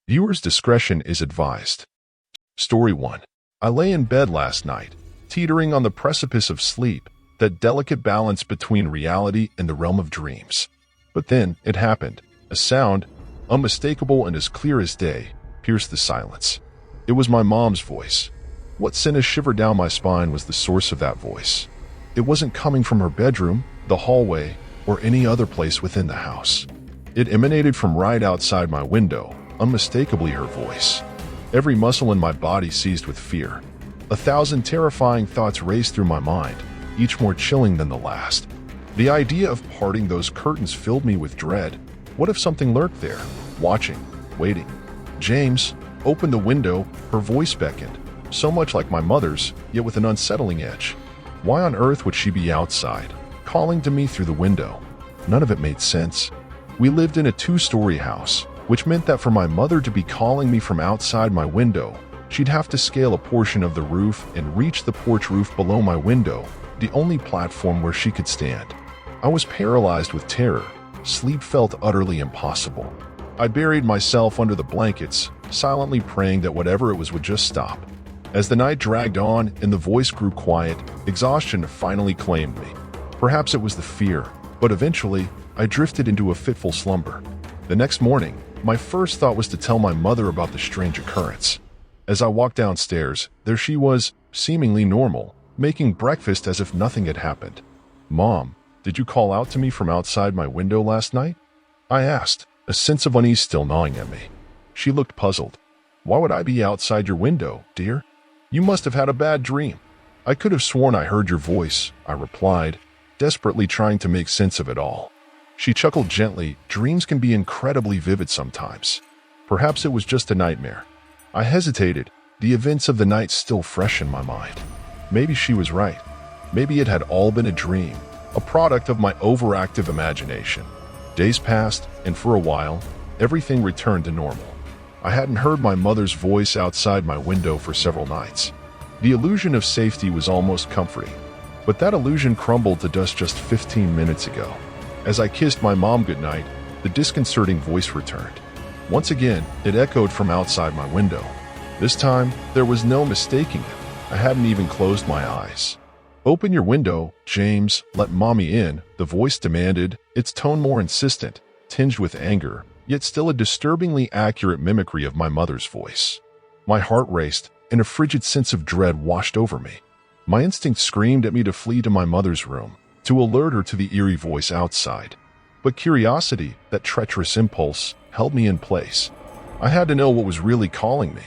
Viewers' discretion is advised. Story 1. I lay in bed last night, teetering on the precipice of sleep, that delicate balance between reality and the realm of dreams. But then it happened. A sound, unmistakable and as clear as day, pierced the silence. It was my mom's voice. What sent a shiver down my spine was the source of that voice. It wasn't coming from her bedroom, the hallway, or any other place within the house. It emanated from right outside my window, unmistakably her voice. Every muscle in my body seized with fear. 1,000 terrifying thoughts raced through my mind, each more chilling than the last. The idea of parting those curtains filled me with dread. What if something lurked there, watching, waiting? James opened the window, her voice beckoned, so much like my mother's, yet with an unsettling edge. Why on earth would she be outside, calling to me through the window? None of it made sense. We lived in a 2-story house, which meant that for my mother to be calling me from outside my window, she'd have to scale a portion of the roof and reach the porch roof below my window, the only platform where she could stand. I was paralyzed with terror. Sleep felt utterly impossible. I buried myself under the blankets, silently praying that whatever it was would just stop. As the night dragged on and the voice grew quiet, exhaustion finally claimed me. Perhaps it was the fear, but eventually, I drifted into a fitful slumber. The next morning, my first thought was to tell my mother about the strange occurrence. As I walked downstairs, there she was, seemingly normal, making breakfast as if nothing had happened. "Mom, did you call out to me from outside my window last night?" I asked, a sense of unease still gnawing at me. She looked puzzled. "Why would I be outside your window, dear? You must have had a bad dream." "I could have sworn I heard your voice," I replied, desperately trying to make sense of it all. She chuckled gently. "Dreams can be incredibly vivid sometimes. Perhaps it was just a nightmare." I hesitated, the events of the night still fresh in my mind. Maybe she was right. Maybe it had all been a dream, a product of my overactive imagination. Days passed, and for a while, everything returned to normal. I hadn't heard my mother's voice outside my window for several nights. The illusion of safety was almost comforting, but that illusion crumbled to dust just 15 minutes ago. As I kissed my mom goodnight, the disconcerting voice returned. Once again, it echoed from outside my window. This time, there was no mistaking it. I hadn't even closed my eyes. "Open your window, James, let mommy in," the voice demanded, its tone more insistent, tinged with anger, yet still a disturbingly accurate mimicry of my mother's voice. My heart raced, and a frigid sense of dread washed over me. My instinct screamed at me to flee to my mother's room, to alert her to the eerie voice outside. But curiosity, that treacherous impulse, held me in place. I had to know what was really calling me.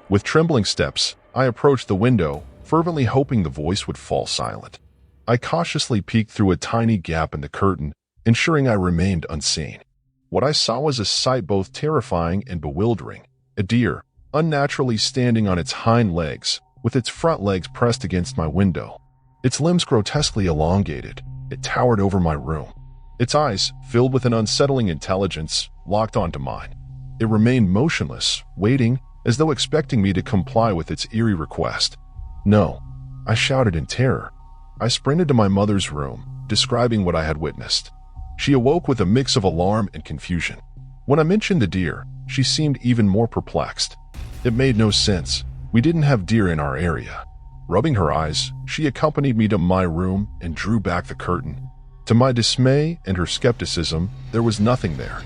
With trembling steps, I approached the window, fervently hoping the voice would fall silent. I cautiously peeked through a tiny gap in the curtain, ensuring I remained unseen. What I saw was a sight both terrifying and bewildering. A deer, unnaturally standing on its hind legs, with its front legs pressed against my window. Its limbs grotesquely elongated, it towered over my room. Its eyes, filled with an unsettling intelligence, locked onto mine. It remained motionless, waiting, as though expecting me to comply with its eerie request. "No," I shouted in terror. I sprinted to my mother's room, describing what I had witnessed. She awoke with a mix of alarm and confusion. When I mentioned the deer, she seemed even more perplexed. It made no sense. We didn't have deer in our area. Rubbing her eyes, she accompanied me to my room and drew back the curtain. To my dismay and her skepticism, there was nothing there.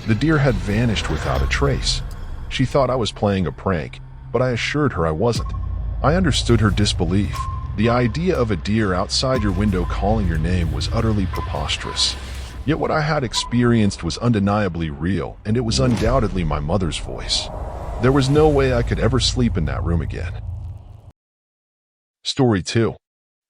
The deer had vanished without a trace. She thought I was playing a prank, but I assured her I wasn't. I understood her disbelief. The idea of a deer outside your window calling your name was utterly preposterous. Yet what I had experienced was undeniably real, and it was undoubtedly my mother's voice. There was no way I could ever sleep in that room again. Story 2.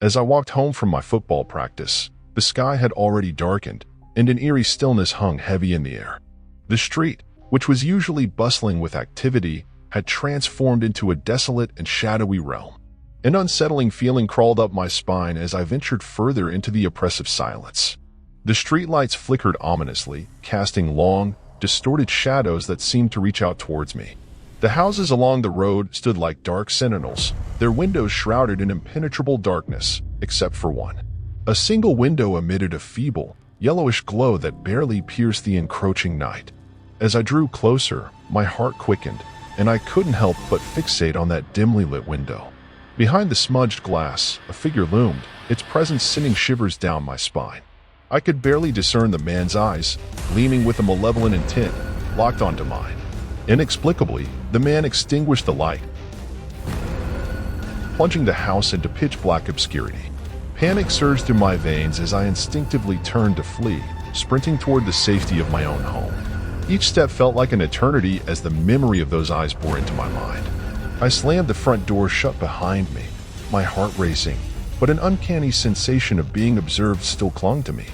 As I walked home from my football practice, the sky had already darkened, and an eerie stillness hung heavy in the air. The street, which was usually bustling with activity, had transformed into a desolate and shadowy realm. An unsettling feeling crawled up my spine as I ventured further into the oppressive silence. The streetlights flickered ominously, casting long, distorted shadows that seemed to reach out towards me. The houses along the road stood like dark sentinels, their windows shrouded in impenetrable darkness, except for one. A single window emitted a feeble, yellowish glow that barely pierced the encroaching night. As I drew closer, My heart quickened, and I couldn't help but fixate on that dimly lit window. Behind the smudged glass, a figure loomed, its presence sending shivers down my spine. I could barely discern the man's eyes, gleaming with a malevolent intent, locked onto mine. Inexplicably, the man extinguished the light, plunging the house into pitch-black obscurity. Panic surged through my veins as I instinctively turned to flee, sprinting toward the safety of my own home. Each step felt like an eternity as the memory of those eyes bore into my mind. I slammed the front door shut behind me, my heart racing, but an uncanny sensation of being observed still clung to me.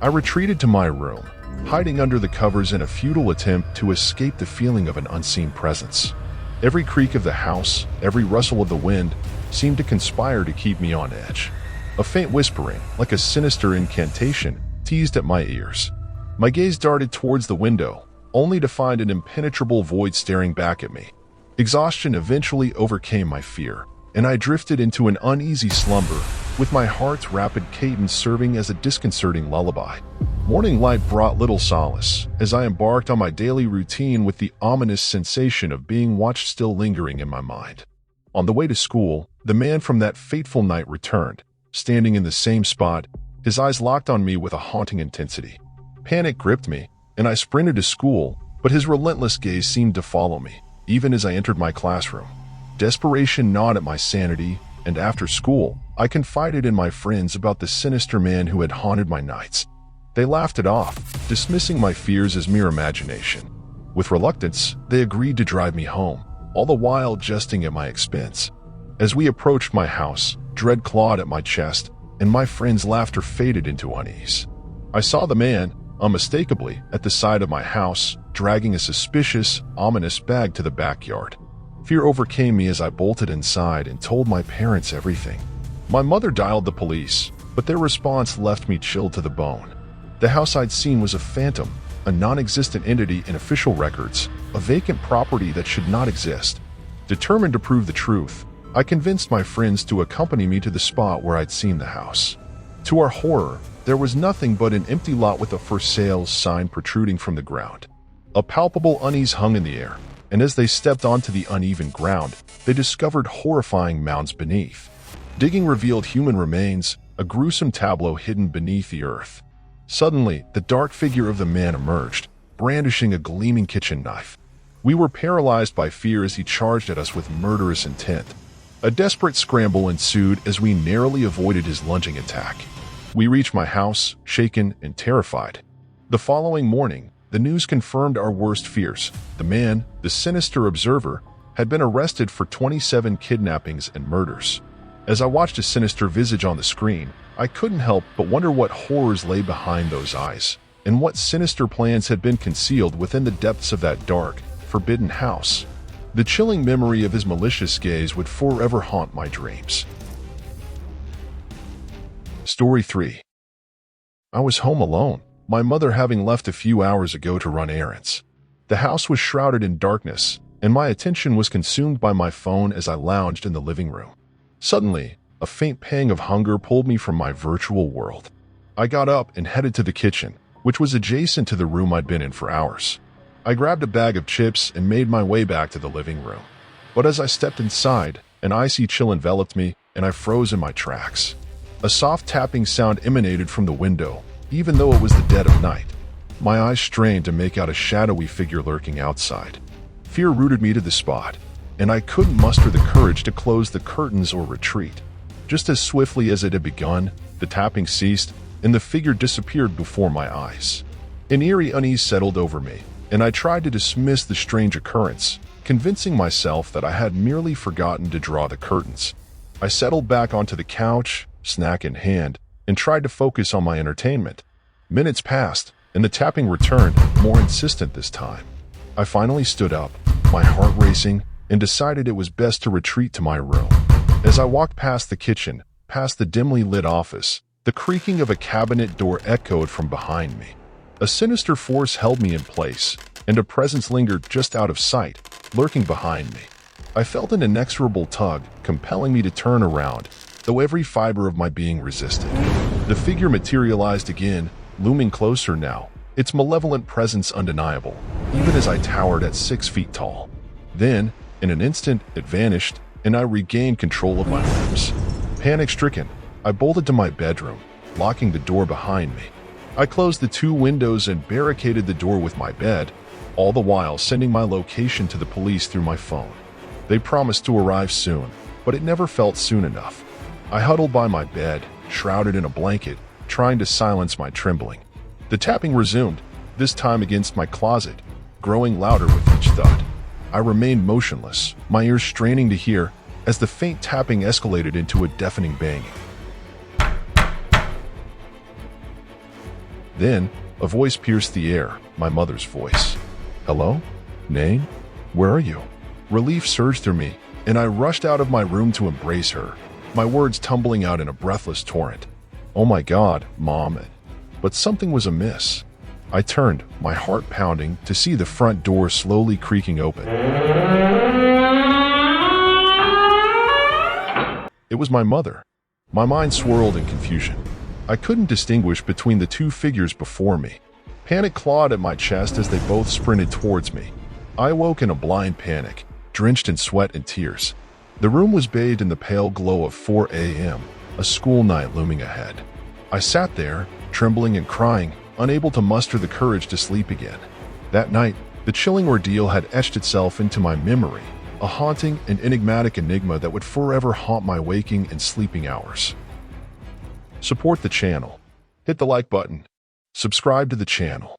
I retreated to my room, hiding under the covers in a futile attempt to escape the feeling of an unseen presence. Every creak of the house, every rustle of the wind, seemed to conspire to keep me on edge. A faint whispering, like a sinister incantation, teased at my ears. My gaze darted towards the window, only to find an impenetrable void staring back at me. Exhaustion eventually overcame my fear, and I drifted into an uneasy slumber, with my heart's rapid cadence serving as a disconcerting lullaby. Morning light brought little solace, as I embarked on my daily routine with the ominous sensation of being watched still lingering in my mind. On the way to school, the man from that fateful night returned, standing in the same spot, his eyes locked on me with a haunting intensity. Panic gripped me, and I sprinted to school, but his relentless gaze seemed to follow me, even as I entered my classroom. Desperation gnawed at my sanity, and after school, I confided in my friends about the sinister man who had haunted my nights. They laughed it off, dismissing my fears as mere imagination. With reluctance, they agreed to drive me home, all the while jesting at my expense. As we approached my house, dread clawed at my chest, and my friends' laughter faded into unease. I saw the man, unmistakably, at the side of my house, dragging a suspicious, ominous bag to the backyard. Fear overcame me as I bolted inside and told my parents everything. My mother dialed the police, but their response left me chilled to the bone. The house I'd seen was a phantom, a non-existent entity in official records, a vacant property that should not exist. Determined to prove the truth, I convinced my friends to accompany me to the spot where I'd seen the house. To our horror, there was nothing but an empty lot with a for sale sign protruding from the ground. A palpable unease hung in the air, and as they stepped onto the uneven ground, they discovered horrifying mounds beneath. Digging revealed human remains, a gruesome tableau hidden beneath the earth. Suddenly, the dark figure of the man emerged, brandishing a gleaming kitchen knife. We were paralyzed by fear as he charged at us with murderous intent. A desperate scramble ensued as we narrowly avoided his lunging attack. We reached my house, shaken and terrified. The following morning, the news confirmed our worst fears. The man, the sinister observer, had been arrested for 27 kidnappings and murders. As I watched his sinister visage on the screen, I couldn't help but wonder what horrors lay behind those eyes, and what sinister plans had been concealed within the depths of that dark, forbidden house. The chilling memory of his malicious gaze would forever haunt my dreams. Story 3. I was home alone, my mother having left a few hours ago to run errands. The house was shrouded in darkness, and my attention was consumed by my phone as I lounged in the living room. Suddenly, a faint pang of hunger pulled me from my virtual world. I got up and headed to the kitchen, which was adjacent to the room I'd been in for hours. I grabbed a bag of chips and made my way back to the living room. But as I stepped inside, an icy chill enveloped me, and I froze in my tracks. A soft tapping sound emanated from the window, even though it was the dead of night. My eyes strained to make out a shadowy figure lurking outside. Fear rooted me to the spot, and I couldn't muster the courage to close the curtains or retreat. Just as swiftly as it had begun, the tapping ceased, and the figure disappeared before my eyes. An eerie unease settled over me, and I tried to dismiss the strange occurrence, convincing myself that I had merely forgotten to draw the curtains. I settled back onto the couch, snack in hand, and tried to focus on my entertainment. Minutes passed, and the tapping returned, more insistent this time. I finally stood up, my heart racing, and decided it was best to retreat to my room. As I walked past the kitchen, past the dimly lit office, the creaking of a cabinet door echoed from behind me. A sinister force held me in place, and a presence lingered just out of sight, lurking behind me. I felt an inexorable tug, compelling me to turn around, though every fiber of my being resisted. The figure materialized again, looming closer now, its malevolent presence undeniable. even as I towered at 6 feet tall. Then, in an instant, it vanished, and I regained control of my limbs. Panic-stricken, I bolted to my bedroom, locking the door behind me. I closed the 2 windows and barricaded the door with my bed, all the while sending my location to the police through my phone. They promised to arrive soon, but it never felt soon enough. I huddled by my bed, shrouded in a blanket, trying to silence my trembling. The tapping resumed, this time against my closet, growing louder with each thud. I remained motionless, my ears straining to hear, as the faint tapping escalated into a deafening banging. Then, a voice pierced the air, my mother's voice. "Hello? Name? Where are you?" Relief surged through me, and I rushed out of my room to embrace her, my words tumbling out in a breathless torrent. "Oh my God, Mom." But something was amiss. I turned, my heart pounding, to see the front door slowly creaking open. It was my mother. My mind swirled in confusion. I couldn't distinguish between the 2 figures before me. Panic clawed at my chest as they both sprinted towards me. I awoke in a blind panic, drenched in sweat and tears. The room was bathed in the pale glow of 4 a.m., a school night looming ahead. I sat there, trembling and crying, unable to muster the courage to sleep again. That night, the chilling ordeal had etched itself into my memory, a haunting and enigmatic enigma that would forever haunt my waking and sleeping hours. Support the channel. Hit the like button. Subscribe to the channel.